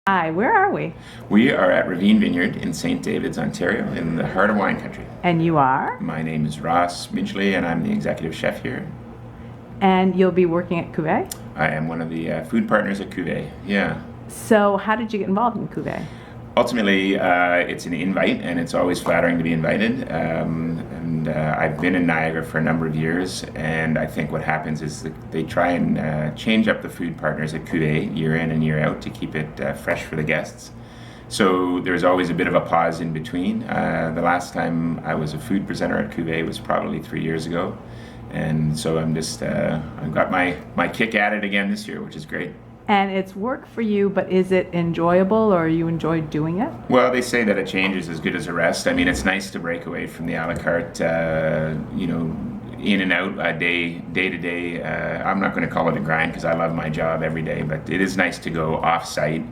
Hi, where are we? We are at Ravine Vineyard in St. David's, Ontario, in the heart of wine country. And you are? My name is Ross Midgley, and I'm the executive chef here. And you'll be working at Cuvée? I am one of the food partners at Cuvée, yeah. So how did you get involved in Cuvée? Ultimately, it's an invite, and it's always flattering to be invited. I've been in Niagara for a number of years, and I think what happens is that they try and change up the food partners at Cuvée year in and year out to keep it fresh for the guests. So there's always a bit of a pause in between. The last time I was a food presenter at Cuvée was probably 3 years ago, and so I've got my kick at it again this year, which is great. And it's work for you, but is it enjoyable, or you enjoy doing it? Well, they say that a change is as good as a rest. I mean, it's nice to break away from the a la carte, in and out, day to day. I'm not going to call it a grind because I love my job every day, but it is nice to go off-site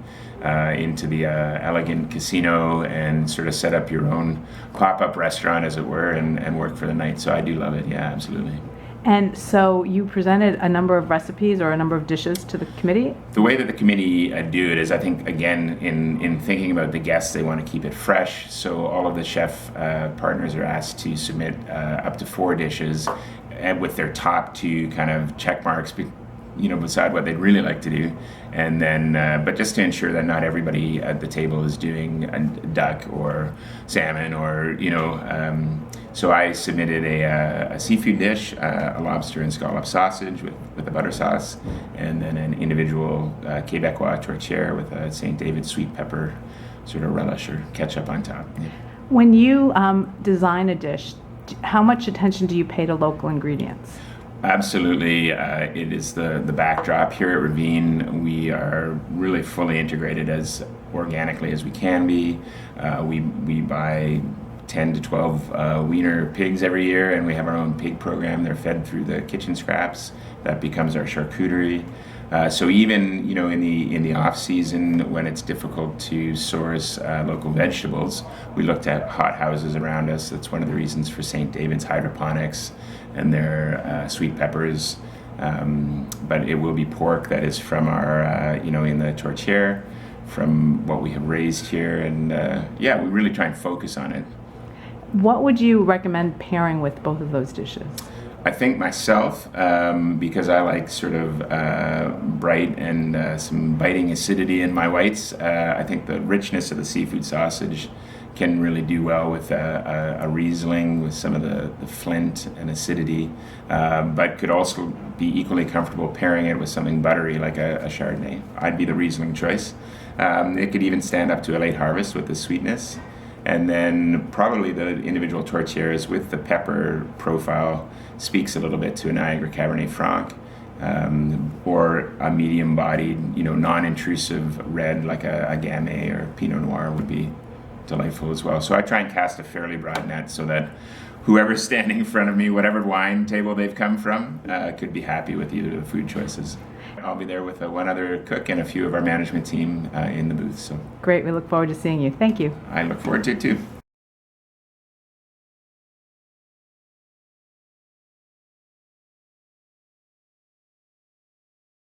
into the elegant casino and sort of set up your own pop-up restaurant, as it were, and work for the night. So I do love it, yeah, absolutely. And so you presented a number of recipes or a number of dishes to the committee? The way that the committee do it is, I think, again, in thinking about the guests, they want to keep it fresh. So all of the chef partners are asked to submit up to 4 dishes and with their top 2 kind of check marks, beside what they'd really like to do. And then, but just to ensure that not everybody at the table is doing a duck or salmon or, so I submitted a seafood dish, a lobster and scallop sausage with a butter sauce, and then an individual Quebecois tourtière with a St. David's sweet pepper sort of relish or ketchup on top. Yeah. When you design a dish, how much attention do you pay to local ingredients? Absolutely. It is the backdrop. Here at Ravine, we are really fully integrated as organically as we can be. We buy 10 to 12 wiener pigs every year, and we have our own pig program. They're fed through the kitchen scraps. That becomes our charcuterie. So even in the off season, when it's difficult to source local vegetables, we looked at hot houses around us. That's one of the reasons for St. David's hydroponics and their sweet peppers. But it will be pork that is from our in the tourtière, from what we have raised here, and we really try and focus on it. What would you recommend pairing with both of those dishes? I think myself, because I like sort of bright and some biting acidity in my whites, I think the richness of the seafood sausage can really do well with a Riesling with some of the flint and acidity, but could also be equally comfortable pairing it with something buttery like a Chardonnay. I'd be the Riesling choice. It could even stand up to a late harvest with the sweetness. And then probably the individual tourtières with the pepper profile speaks a little bit to a Niagara Cabernet Franc, or a medium-bodied, non-intrusive red like a Gamay or Pinot Noir would be delightful as well. So I try and cast a fairly broad net so that whoever's standing in front of me, whatever wine table they've come from, could be happy with either of the food choices. I'll be there with one other cook and a few of our management team in the booth. So Great. We look forward to seeing you. Thank you. I look forward to it too.